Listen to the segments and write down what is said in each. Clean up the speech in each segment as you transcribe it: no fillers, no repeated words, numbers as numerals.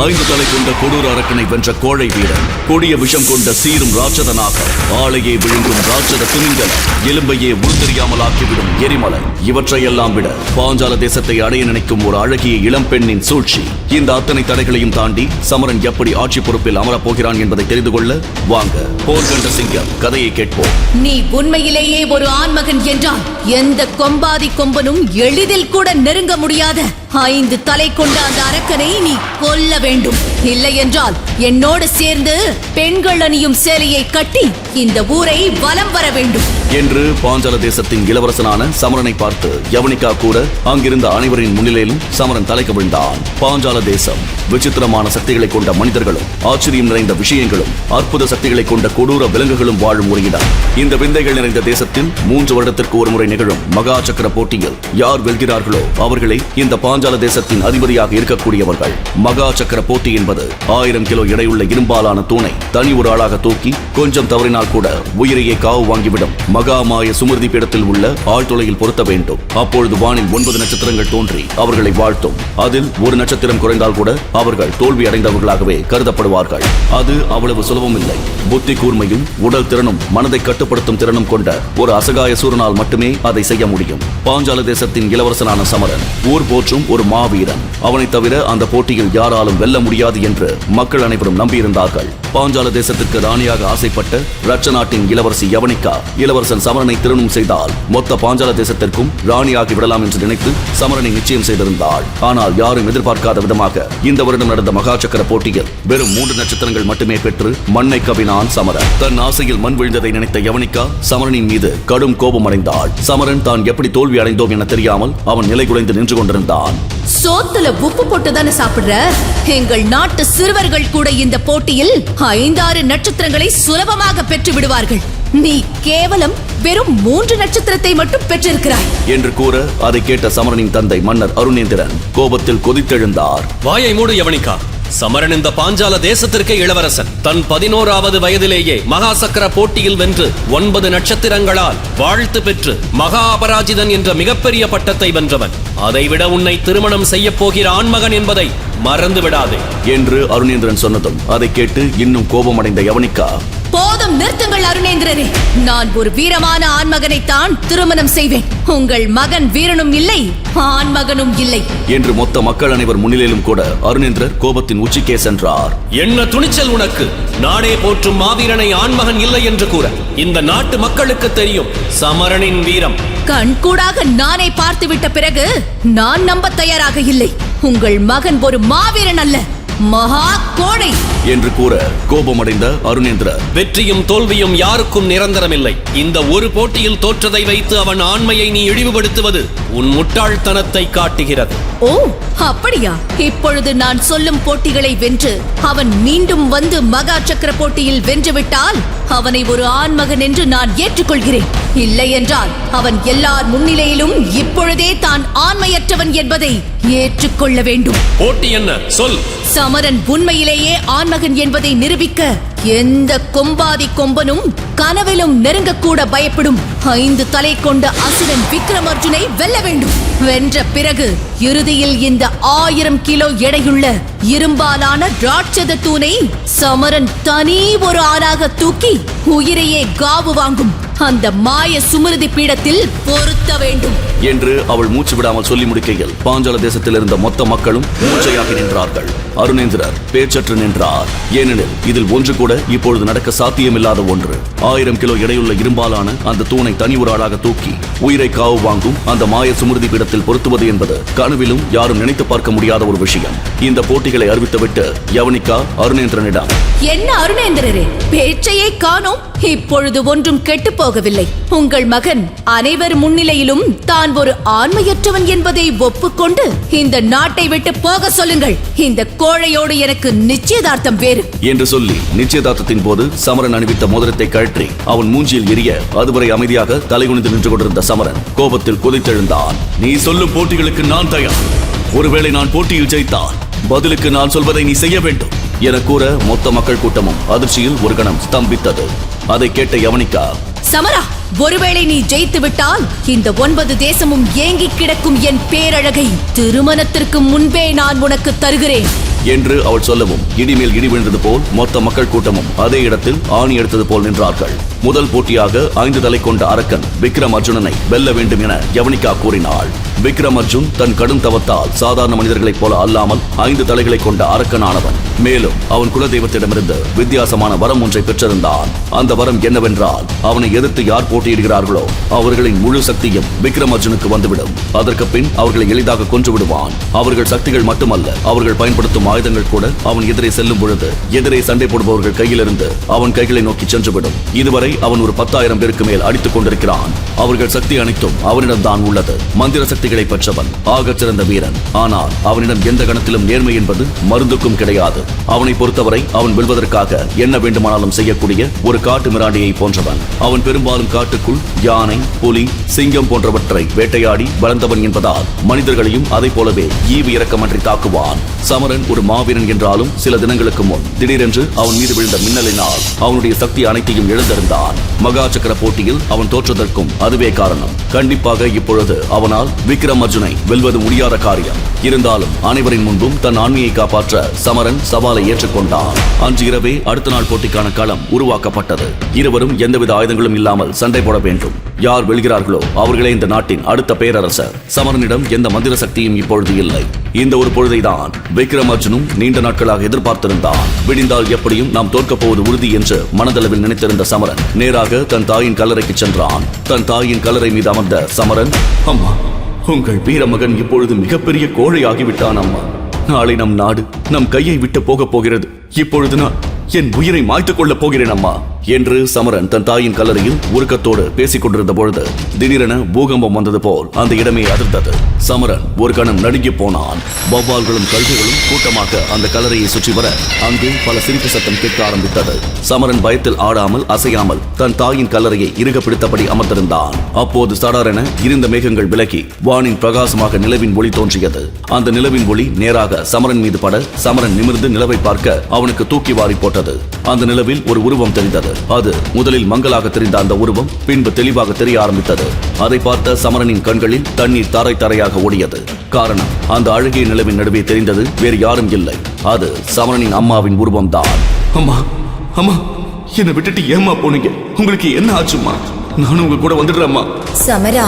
5 தலை கொண்ட கொடூர அரக்கனை வென்ற கோழை வீரன், கொடிய விஷம் கொண்ட சீரும் ராட்சதனாக, ஆளையே விழுங்கும் ராட்சத திமிங்கலம், எலும்பையே உருத்தெரியாமல் ஆக்கிவிடும் எரிமலை, இவற்றையெல்லாம் விட பாஞ்சால தேசத்தை அடைய நினைக்கும் ஒரு அழகிய இளம் பெண்ணின் சூழ்ச்சி. இந்த அத்தனை தடைகளையும் தாண்டி சமரன் எப்படி ஆட்சி பொறுப்பில் அமரப் போகிறான் என்பதை தெரிந்து கொள்ள வாங்க போர் கண்ட சிங்கம் கதையை கேட்போம். நீ உண்மையிலேயே ஒரு ஆண்மகன் என்றால் எந்த கொம்பாதி கொம்பனும் எளிதில் கூட நெருங்க முடியாத 5 தலை கொண்ட அந்த அரக்கனை நீ கொல்ல வேண்டும். இல்லை என்றால் என்னோடு சேர்ந்து பெண்கள் அணியும் சேலையை கட்டி இந்த ஊரை வலம் வர வேண்டும் என்று பாஞ்சால தேசத்தின் இளவரசனான சமரனை பார்த்து யவனிகா கூற, அங்கிருந்த அனைவரின் முன்னிலையிலும் சமரன் தலை கவிழ்ந்தான். பாஞ்சால தேசம் விசித்திரமான சக்திகளை கொண்ட மனிதர்களும், ஆச்சரியம் நிறைந்த விஷயங்களும், அற்புத சக்திகளை கொண்ட கொடூர விலங்குகளும் வாழும் ஒரு இடம். இந்த விந்தைகள் நிறைந்த தேசத்தில் 3 வருடத்திற்கு ஒரு முறை நிகழும் மகா சக்கர போட்டியில் யார் வெல்கிறார்களோ அவர்களே இந்த பாஞ்சால தேசத்தின் அதிபதியாக இருக்கக்கூடியவர்கள். மகா சக்கர போட்டி என்பது 1000 கிலோ எடையுள்ள இரும்பாலான தூணை தனி ஒரு ஆளாக தூக்கி கொஞ்சம் தவறினால் கூட உயிரையே காவு வாங்கிவிடும் மகாமாய சுமிருதி பீடத்தில் உள்ள ஆழ்துளையில் பொருத்த வேண்டும். அப்பொழுது வானில் 9 நட்சத்திரங்கள் தோன்றி அவர்களை வாழ்த்தும். அதில் ஒரு நட்சத்திரம் குறைந்தால் கூட அவர்கள் தோல்வி அடைந்தவர்களாகவே கருதப்படுவார்கள். அது அவ்வளவு சுலபம் இல்லை. புத்தி கூர்மையும் உடல் திறனும் மனதை கட்டுப்படுத்தும் திறனும் கொண்ட ஒரு அசகாய சூரனால் மட்டுமே அதை செய்ய முடியும். பாஞ்சால தேசத்தின் இளவரசனான சமரன் ஊர் போற்றும் ஒரு மாவீரன். அவனை தவிர அந்த போட்டியில் யாராலும் வெல்ல முடியாது என்று மக்கள் அனைவரும் நம்பியிருந்தார்கள். பாஞ்சால தேசத்திற்கு ராணியாக ஆசைப்பட்ட ரட்ச நாட்டின் இளவரசி யவனிகா இளவரசன் சமரனை திருமணம் செய்தால் மொத்த பாஞ்சால தேசத்திற்கும் ராணியாகி விடலாம் என்று நினைத்து சமரனை நிச்சயம் செய்திருந்தாள். ஆனால் யாரும் எதிர்பார்க்காத விதமாக இந்த வருடம் நடந்த மகா சக்கர போட்டியில் வெறும் 3 நட்சத்திரங்கள் மட்டுமே பெற்று மண்ணை கவினான் சமரன். தன் ஆசையில் மண் விழுந்ததை நினைத்த யவனிகா சமரனின் மீது கடும் கோபம் அடைந்தாள். சமரன் தான் எப்படி தோல்வி அடைந்தோம் என தெரியாமல் அவன் நிலை குலைந்து நின்று கொண்டிருந்தான். சோத்துல உப்பு போட்டுதானே சாப்பிடுற? எங்கள் நாட்டு சிறுவர்கள் கூட இந்த போட்டியில் 5-6 நட்சத்திரங்களை சுலபமாக பெற்று விடுவார்கள். நீ கேவலம் வெறும் 3 நட்சத்திரத்தை மட்டும் பெற்றிருக்கிறாய் என்று கூற, அதை கேட்ட சமரனின் தந்தை மன்னர் அருணேந்திரன் கோபத்தில் கொதித்தெழுந்தார். வாயை மூடு யவனிகா. சமரன் இந்த பாஞ்சால தேசத்திற்கே இளவரசன். தன் 11வது வயதிலேயே மகா சக்கர போட்டியில் வென்று 9 நட்சத்திரங்களால் வாழ்த்து பெற்று மகா அபராஜிதன் என்ற மிகப்பெரிய பட்டத்தை வென்றவன். அதைவிட உன்னை திருமணம் செய்ய போகிற ஆண்மகன் என்பதை மறந்து விடாதே என்று அருணேந்திரன் சொன்னதும் அதை கேட்டு இன்னும் கோபமடைந்த யவனிகா, போதும் நிறுத்துங்கள் அருணேந்திரரே. நான் ஒரு வீரமான ஆண்மகனைத்தான் திருமணம் செய்வேன். உங்கள் மகன் வீரனும் இல்லை, ஆண்மகனும் இல்லை என்று மொத்த மக்கள் அனைவர் முன்னிலையிலும் கூட அருணேந்திரர் கோபத்தின் உச்சிக்கே சென்றார். என்ன துணிச்சல் உனக்கு! நாடே போற்றும் மாவீரனை ஆண்மகன் இல்லை என்று கூற இந்த நாட்டு மக்களுக்கு தெரியும் சமரனின் வீரம். கண்கூடாக நானே பார்த்துவிட்ட பிறகு நான் நம்ப தயாராக இல்லை. உங்கள் மகன் ஒரு மாவீரன் அல்ல, மகா கோடை என்று கூற கோபமடைந்த அருணேந்திரர், வெற்றியும் தோல்வியும் யாருக்கும் நிரந்தரமில்லை. இந்த ஒரு போட்டியில் தோற்றதை வைத்து அவன் ஆண்மையை நீ இழிவுபடுத்துவது உன் முட்டாள்தனத்தை காட்டுகிறது. ஓ அப்படியா? இப்பொழுது நான் சொல்லும் போட்டிகளை வென்று அவன் மீண்டும் வந்து மகா சக்கர போட்டியில் வென்றுவிட்டால் அவனை ஒரு ஆண்மகன் என்று நான் ஏற்றுக்கொள்கிறேன். இல்லை என்றால் அவன் எல்லார் முன்னிலையிலும் இப்பொழுதே தான் ஆண்மையற்றவன் என்பதை ஏற்றுக்கொள்ள வேண்டும். போட்டி என்ன சொல். சமரன் உண்மையிலேயே ஆண்மகன் என்பதை நிரூபிக்க எந்த கொம்பாதி கொம்பனும் கனவிலும் நெருங்கக்கூட பயப்படும் 5 தலை கொண்ட அசுரன் விக்ரமார்ஜுனை வெல்ல வேண்டும். வென்ற பிறகு இறுதியில் இந்த 1000 கிலோ எடையுள்ள இரும்பாலான ராட்சத தூணை சமரன் தனி ஒரு ஆளாக தூக்கி உயிரையே காவு வாங்கும் அந்த மாய சுமிருதி பீடத்தில் பொருத்த வேண்டும் என்று அவள் மூச்சு விடாமல் சொல்லி முடிக்கையில் பாஞ்சால தேசத்தில் இருந்த மொத்த மக்களும் மூச்சையாகி நின்றார்கள். அருணேந்திரர் பேச்சற்று நின்றார். ஏனெனில் இதில் ஒன்று கூட இப்பொழுது நடக்க சாத்தியமில்லாத ஒன்று. 1000 கிலோ எடையுள்ள இரும்பாலான அந்த தூணை தனி ஒரு ஆளாக தூக்கி உயிரை காவு வாங்கும் அந்த மாய சுமிருதி பீடத்தில் பொருத்துவது என்பது கனவிலும் யாரும் நினைத்து பார்க்க முடியாத ஒரு விஷயம். இந்த போட்டிகளை அறிவித்துவிட்டு யவனிகா அருணேந்திரனிடம், என்ன அருணேந்திரரே, பேச்சையே காணோம். இப்பொழுது ஒன்றும் கெட்டு போகவில்லை. உங்கள் மகன் அனைவர் முன்னிலையிலும் தான் ஒரு ஆண்மையற்றவன் என்பதை ஒப்புக்கொண்டு இந்த நாட்டை விட்டு போக சொல்லுங்கள். இந்த கோழையோடு எனக்கு நிச்சயதார்த்தம் வேறு என்று சொல்லி நிச்சயதார்த்தத்தின் போது சமரன் அணிவித்த மோதிரத்தை கழற்றி அவன் மூஞ்சியில் எரிய அதுவரை அமைதியாக தலைகுனிந்து நின்று கொண்டிருந்த சமரன் கோபத்தில் கொதித்தெழுந்தான். நீ சொல்லும் போட்டிகளுக்கு நான் தயார். ஒருவேளை நான் போட்டியில் ஜெயித்தால் பதிலுக்கு நான் சொல்வதை நீ செய்ய வேண்டும் என கூற மொத்த மக்கள் கூட்டமும் அதிர்ச்சியில் ஒரு கணம் ஸ்தம்பித்தது. அதை கேட்ட யவனிகா, சமரா, ஒருவேளை நீ ஜெயித்து விட்டால் இந்த 9 தேசமும் ஏங்கி கிடக்கும் என் பேரழகை திருமணத்திற்கு முன்பே நான் உனக்கு தருகிறேன் என்று அவள் சொல்லவும் இடிமேல் இடி விழுந்தது போல் மொத்த மக்கள் கூட்டமும் அதே இடத்தில் ஆணி எடுத்தது போல் நின்றார்கள். முதல் போட்டியாக 5 தலை கொண்ட அரக்கன் விக்ரம் அர்ஜுனனை வெல்ல வேண்டும் என யவனிகா கூறினாள். விக்ரம் அர்ஜுன் தன் கடும் தவத்தால் சாதாரண மனிதர்களைப் போல அல்லாமல் 5 தலைகளை கொண்ட அரக்கனானவன். மேலும் அவன் குலதெய்வத்திடமிருந்து வித்தியாசமான வரம் ஒன்றை பெற்றிருந்தான். அந்த வரம் என்னவென்றால், அவனை எதிர்த்து யார் போட்டியிடுகிறார்களோ அவர்களின் முழு சக்தியும் விக்ரம் அர்ஜுனுக்கு வந்துவிடும். அதற்கு பின் அவர்களை எளிதாக கொன்று விடுவான். அவர்கள் சக்திகள் மட்டுமல்ல, அவர்கள் பயன்படுத்தும் ஆயுதங்கள் கூட அவன் எதிரே செல்லும் பொழுது எதிரே சண்டை போடுபவர்கள் கையிலிருந்து அவன் கைகளை நோக்கி சென்றுவிடும். இதுவரை அவன் ஒரு 10,000 பேருக்கு மேல் அடித்துக் கொண்டிருக்கிறான். அவர்கள் சக்தி அனைத்தும் அவனிடம்தான் உள்ளது. மந்திர சக்திகளை பெற்றவன், ஆகச் சிறந்த வீரன். ஆனால் அவனிடம் எந்த கணத்திலும் நேர்மை என்பது மருந்துக்கும் கிடையாது. அவனை பொறுத்தவரை அவன் வெல்வதற்காக என்ன வேண்டுமானாலும் செய்யக்கூடிய ஒரு காட்டு மிராண்டியை போன்றவன். அவன் பெரும்பாலும் காட்டுக்குள் யானை, புலி, சிங்கம் போன்றவற்றை வேட்டையாடி வளர்ந்தவன் என்பதால் மனிதர்களையும் அதை போலவே ஈவு இரக்கமன்றி தாக்குவான். சமரன் ஒரு மாவீரன் என்றாலும் சில தினங்களுக்கு முன் திடீரென்று அவன் மீது விழுந்த மின்னலினால் அவனுடைய சக்தி அனைத்தையும் இழந்திருந்தான். மகா சக்கர போட்டியில் அவன் தோற்றதற்கும் அதுவே காரணம். கண்டிப்பாக இப்பொழுது அவனால் விக்ரம் அர்ஜுனை வெல்வது முடியாத காரியம். இருந்தாலும் அனைவரின் முன்பும் தன் ஆண்மையை காப்பாற்ற சமரன் சவாலை ஏற்றுக்கொண்டான். அன்று இரவே அடுத்த நாள் போட்டிக்கான களம் உருவாக்கப்பட்டது. இருவரும் எந்தவித ஆயுதங்களும் இல்லாமல் சண்டை போட வேண்டும். யார் வெல்கிறார்களோ அவர்களே இந்த நாட்டின் அடுத்த பேரரசர். சமரனிடம் எந்த மந்திர சக்தியும் இப்பொழுது இல்லை. இந்த ஒரு பொழுதைதான் விக்ரம் அர்ஜுனும் நீண்ட நாட்களாக எதிர்பார்த்திருந்தான். விடிந்தால் எப்படியும் நாம் தோற்கப் போவது உறுதி என்று மனதளவில் நினைத்திருந்த சமரன் நேராக தன் தாயின் கல்லறைக்கு சென்றான். தன் தாயின் கல்லறை மீது அமர்ந்த சமரன், அம்மா, உங்கள் வீரமகன் இப்பொழுது மிகப்பெரிய கோழையாகிவிட்டான் அம்மா. நாளை நம் நாடு நம் கையை விட்டு போக போகிறது. இப்பொழுது நான் என் உயிரை மாய்த்துக் கொள்ளப் போகிறேன் அம்மா என்று சமரன் தன் தாயின் கல்லறையில் உருக்கத்தோடு பேசிக் கொண்டிருந்த பொழுது திடீரென பூகம்பம் வந்தது போல் அந்த இடமே அதிர்ந்தது. சமரன் ஒரு கணம் நடுங்கி போனான். வௌவால்களும் கழுகுகளும் கூட்டமாக அந்த கல்லறையை சுற்றி வர அங்கு பல சிரிப்பு சத்தம் கேட்க ஆரம்பித்தது. சமரன் பயத்தில் ஆடாமல் அசையாமல் தன் தாயின் கல்லறையை இறுக பிடித்தபடி அமர்ந்திருந்தான். அப்போது சடாரென இருந்த மேகங்கள் விலகி வானின் பிரகாசமாக நிலவின் ஒளி தோன்றியது. அந்த நிலவின் ஒளி நேராக சமரன் மீது பட சமரன் நிமிர்ந்து நிலவை பார்க்க அவனுக்கு தூக்கி வாரி போட்டது. அந்த நிலவில் ஒரு உருவம் தெரிந்தது. அது முதலில் மங்கலாக தெரிந்த அந்த உருவம் பின்பு தெளிவாக தெரிய ஆரம்பித்தது. அதை பார்த்த சமரனின் கண்களில் தண்ணீர் தாரை தாரையாக ஓடியது. காரணம், அந்த அழகிய நிலவின் நடுவே தெரிந்தது வேறு யாரும் இல்லை, அது சமரனின் அம்மாவின் உருவம்தான். அம்மா, அம்மா, என்னை விட்டுட்டு ஏம்மா போனீங்க? உங்களுக்கு என்ன ஆச்சுமா? நானும் உங்க கூட வந்துடுறேம்மா. சமரா,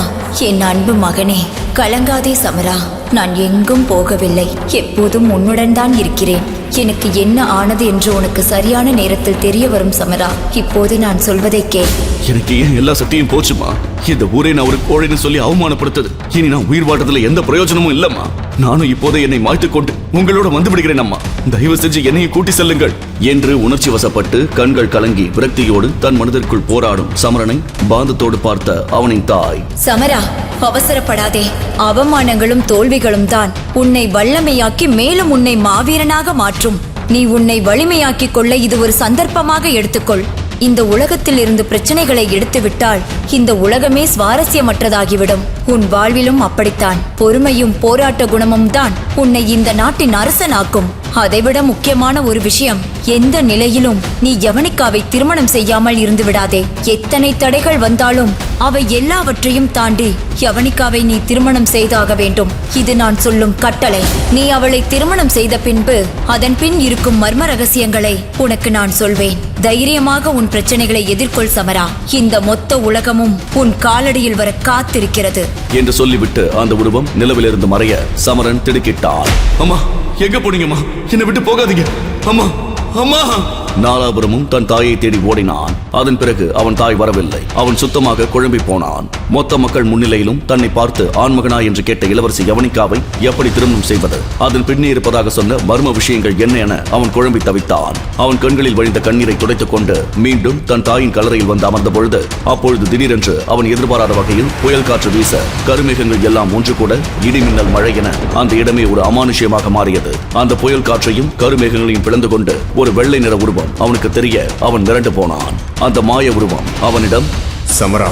என் அன்பு மகனே, கலங்காதே சமரா. நான் எங்கும் போகவில்லை, எப்போதும் உன்னுடன் தான் இருக்கிறேன். எனக்கு என்ன ஆனது என்று உனக்கு சரியான நேரத்தில் தெரிய வரும் சமரா. இப்போது நான் சொல்வதை கேள். எனக்கு ஏன் எல்லா சக்தியும் போச்சுமா? இந்த ஊரே நான் ஒரு கோழைன்னு சொல்லி அவமானப்படுத்தது. இனி நான் உயிர் வாழ்றதுல எந்த பிரயோஜனமும் இல்லம்மா. நானும் இப்போதே என்னை மாய்த்துக் கொண்டு உங்களோட வந்து விடுகிறேன் அம்மா. தயவு செஞ்சு என்னையும் கூட்டி செல்லுங்கள் என்று உணர்ச்சி வசப்பட்டு கண்கள் கலங்கி விரக்தியோடு தன் மனதிற்குள் போராடும் சமரனை பாந்தத்தோடு பார்த்த அவனின் தாய், சமரா, அவசரப்படாதே. அவமானங்களும் தோல்விகளும் தான் உன்னை வல்லமையாக்கி மேலும் உன்னை மாவீரனாக மாற்றும். நீ உன்னை வலிமையாக்கிக் கொள்ள இது ஒரு சந்தர்ப்பமாக எடுத்துக்கொள். இந்த உலகத்தில் இருந்து பிரச்சனைகளை எடுத்துவிட்டால் இந்த உலகமே சுவாரஸ்யமற்றதாகிவிடும். உன் வாழ்விலும் அப்படித்தான். பொறுமையும் போராட்ட குணமும் தான் உன்னை இந்த நாட்டின் அரசனாக்கும். அதைவிட முக்கியமான ஒரு விஷயம், எந்த நிலையிலும் நீ யவனிகாவை திருமணம் செய்யாமல் இருந்து விடாதே. எத்தனை தடைகள் வந்தாலும் அவை எல்லாவற்றையும் தாண்டி யவனிகாவை நீ திருமணம் செய்தாக வேண்டும். இது நான் சொல்லும் கட்டளை. நீ அவளை திருமணம் செய்த பின்பு அதன் பின் இருக்கும் மர்ம ரகசியங்களை உனக்கு நான் சொல்வேன். தைரியமாக உன் பிரச்சனைகளை எதிர்கொள் சமரா. இந்த மொத்த உலகமும் உன் காலடியில் வர காத்திருக்கிறது என்று சொல்லிவிட்டு அந்த உருவம் நிலவிலிருந்து மறைய சமரன் திடுக்கிட்டான். அம்மா, எங்க போனீங்கம்மா? என்னை விட்டு போகாதீங்க அம்மா, அம்மா. நாலாபுரமும் தன் தாயை தேடி ஓடினான். அதன் பிறகு அவன் தாய் வரவில்லை. அவன் சுத்தமாக குழம்பி போனான். மொத்த மக்கள் முன்னிலையிலும் தன்னை பார்த்து ஆண்மகனா என்று கேட்ட இளவரசி யவனிகாவை எப்படி திருமணம் செய்வது, அதன் பின்னே இருப்பதாக சொன்ன மர்ம விஷயங்கள் என்ன என அவன் குழம்பி தவித்தான். அவன் கண்களில் வழிந்த கண்ணீரை துடைத்துக் கொண்டு மீண்டும் தன் தாயின் கல்லறையில் வந்து அமர்ந்த பொழுது அப்பொழுது திடீரென்று அவன் எதிர்பாராத வகையில் புயல் காற்று வீச கருமேகங்கள் எல்லாம் ஒன்று கூட இடிமின்னல் மழை என அந்த இடமே ஒரு அமானுஷ்யமாக மாறியது. அந்த புயல் காற்றையும் கருமேகங்களையும் பிளந்து கொண்டு ஒரு வெள்ளை நிற உருவம் அவனுக்கு தெரிய அவன் மிரண்டு போனான். அந்த மாய உருவம் அவனிடம், சமரா,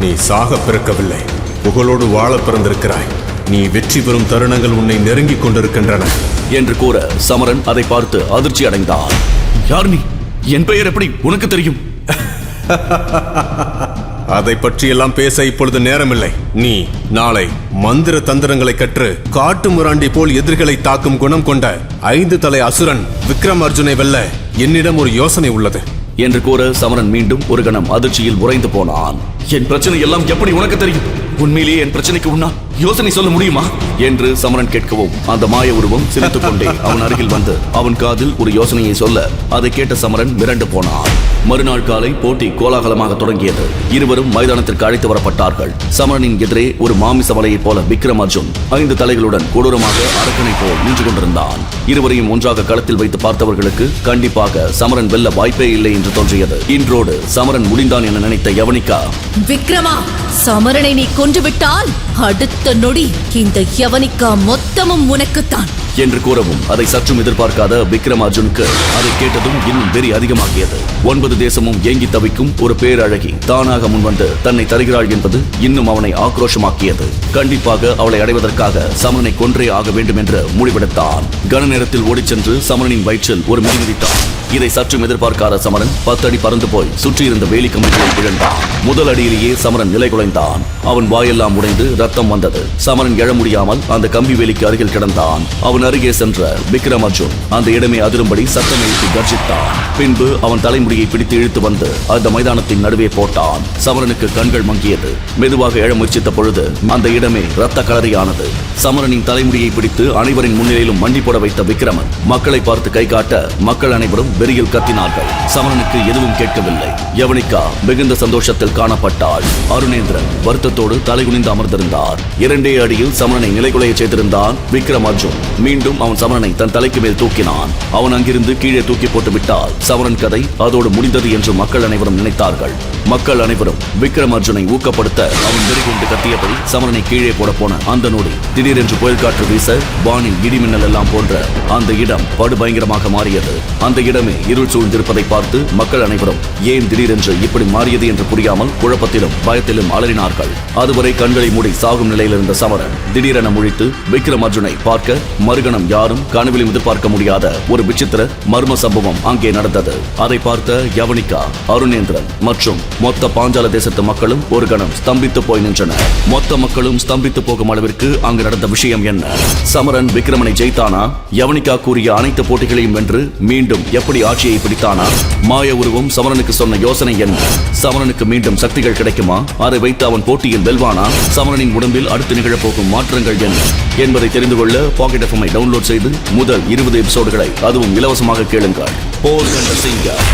நீ சாக பிறக்கவில்லை, புகழோடு வாழ பிறந்திருக்கிறாய். நீ வெற்றி பெறும் தருணங்கள் உன்னை நெருங்கிக் கொண்டிருக்கின்றன என்று கூற சமரன் அதை பார்த்து அதிர்ச்சி அடைந்தான். யார் நீ? என் பெயர் எப்படி உனக்கு தெரியும்? அதை பற்றியெல்லாம் பேச இப்பொழுது நேரமில்லை. நீ நாளை மந்திர தந்திரங்களை கற்று காட்டு முராண்டி போல் எதிரிகளை தாக்கும் குணம் கொண்ட 5 தலை அசுரன் விக்ரமார்ஜுனை வெல்ல என்னிடம் ஒரு யோசனை உள்ளது என்று கூற சமரன் மீண்டும் ஒரு கணம் அதிர்ச்சியில் உறைந்து போனான். என் பிரச்சனை எல்லாம் எப்படி உனக்கு தெரியும்? உண்மையிலேயே என் பிரச்சனைக்கு உன்னா யோசனை சொல்ல முடியுமா என்று சமரன் கேட்கவும் அந்த மாய உருவம் சிரித்துக் கொண்டே அவன் அருகில் வந்து அவன் காதில் ஒரு யோசனையை சொல்ல அதை கேட்ட சமரன் மிரண்டு போனான். மறுநாள் காலை போட்டி கோலாகலமாக தொடங்கியது. இருவரும் மைதானத்திற்கு அழைத்து வரப்பட்டார்கள். சமரனின் எதிரே ஒரு மாமிச வலையைப் போல விக்ரமார்ஜுன் 5 தலைகளுடன் கொடூரமாக அரக்கனை போல் நின்று கொண்டிருந்தான். இருவரையும் ஒன்றாக களத்தில் வைத்து பார்த்தவர்களுக்கு கண்டிப்பாக சமரன் வெல்ல வாய்ப்பே இல்லை என்று தோன்றியது. இன்றோடு சமரன் முடிந்தான் என நினைத்த யவனிகா, விக்ரமா, சமரனை நீ கொன்றுவிட்டால் அடுத்த நொடி இந்த யவனிகா மொத்தமும் உனக்குத்தான் என்று கூறவும் அதை சற்றும் எதிர்பார்க்காத விக்ரமார்ஜுனுக்கு அதை கேட்டதும் இன்னும் வெறி அதிகமாகியது. 9 தேசமும் ஏங்கி தவிக்கும் ஒரு பேரழகி தானாக முன்வந்து தன்னை தருகிறாள் என்பது இன்னும் அவனை ஆக்ரோஷமாக்கியது. கண்டிப்பாக அவளை அடைவதற்காக சமரனை கொன்றே ஆக வேண்டும் என்று முடிவெடுத்தான். கன நேரத்தில் ஓடிச் சென்று சமரனின் வயிற்றில் ஒரு மிதி மிதித்தான். இதை சற்றும் எதிர்பார்க்காத சமரன் 10 அடி பறந்து போய் சுற்றியிருந்த வேலி கம்பிகளில் விழுந்தான். முதல் அடியிலேயே சமரன் நிலை குலைந்தான். அவன் வாயெல்லாம் உடைந்து ரத்தம் வந்தது. சமரன் எழ முடியாமல் அந்த கம்பி வேலிக்கு அருகில் கிடந்தான். அவன் அருகே சென்ற விக்ரமார்ஜுன் அந்த இடமே அதிரும்படி சத்தம் எழுப்பி கர்ஜித்தான். பின்பு அவன் தலைமுடியை பிடித்து இழுத்து வந்து அந்த மைதானத்தின் நடுவே போட்டான். சமரனுக்கு கண்கள் மங்கியது. மெதுவாக எழ முயற்சித்த பொழுது அந்த இடமே ரத்த கலரியானது. சமரனின் தலைமுடியை பிடித்து அனைவரின் முன்னிலையிலும் மண்டி போட வைத்த விக்ரமன் மக்களை பார்த்து கை காட்ட மக்கள் அனைவரும் வெறியில் கத்தினார்கள். சமரனுக்கு எதுவும் கேட்கவில்லை. யவனிகா மிகுந்த சந்தோஷத்தில் காணப்பட்டாள். அருணேந்திரன் வருத்தத்தோடு தலைகுனிந்து அமர்ந்திருந்தார். 2 அடியில் சமரனை நிலைகுலைய செய்திருந்தான் விக்ரமார்ஜுன். மீண்டும் அவன் சமரனை தன் தலைக்கு மேல் தூக்கினான். அவன் அங்கிருந்து கீழே தூக்கி போட்டு விட்டால் சமரன் கதை அதோடு முடிந்தது என்று மக்கள் அனைவரும் நினைத்தார்கள். மக்கள் அனைவரும் விக்ரமார்ஜுனை ஊக்கப்படுத்த அவன் வெறிகொண்டு கத்தியபடி சமரனை கீழே போட போன அந்த நொடி திடீரென்று புயல் காற்று வீச வானில் இடிமின்னல் எல்லாம் போன்ற அந்த இடம் படுபயங்கரமாக மாறியது. அந்த இடமே இருள் சூழ்ந்திருப்பதை பார்த்து மக்கள் அனைவரும் ஏன் திடீரென்று இப்படி மாறியது என்று புரியாமல் குழப்பத்திலும் பயத்திலும் அலறினார்கள். அதுவரை கண்களை மூடி சாகும் நிலையில் இருந்த சமரன் திடீரென முழித்து விக்ரமார்ஜுனை பார்க்க மறுகணம் யாரும் கனவிலும் எதிர்பார்க்க முடியாத ஒரு விசித்திர மர்ம சம்பவம் அங்கே நடந்தது. அதை பார்த்த யவனிகா, அருணேந்திரன் மற்றும் மொத்த பாஞ்சால தேசத்து மக்களும் ஒரு கணம் ஸ்தம்பித்து போய் நின்றனர். மொத்த மக்களும் ஸ்தம்பித்து போகும் அளவிற்கு அங்கு நடந்த விஷயம் என்ன? சமரன் விக்ரமனை ஜெயித்தானா? யவனிகா கூறிய அனைத்து போட்டிகளையும் வென்று மீண்டும் எப்படி ஆட்சியை பிடித்தானா? மாய உருவம் சமரனுக்கு சொன்ன யோசனை என்ன? சமரனுக்கு மீண்டும் சக்திகள் கிடைக்குமா? அதை வைத்து அவன் போட்டியில் வெல்வானா? சமரனின் உடம்பில் அடுத்து நிகழப்போகும் மாற்றங்கள் என்ன என்பதை தெரிந்து கொள்ள பாக்கெட் எஃப்எம் டவுன்லோட் செய்து முதல் 20 எபிசோடுகளை அதுவும் இலவசமாக கேளுங்கள். போர் கண்ட சிங்கம்.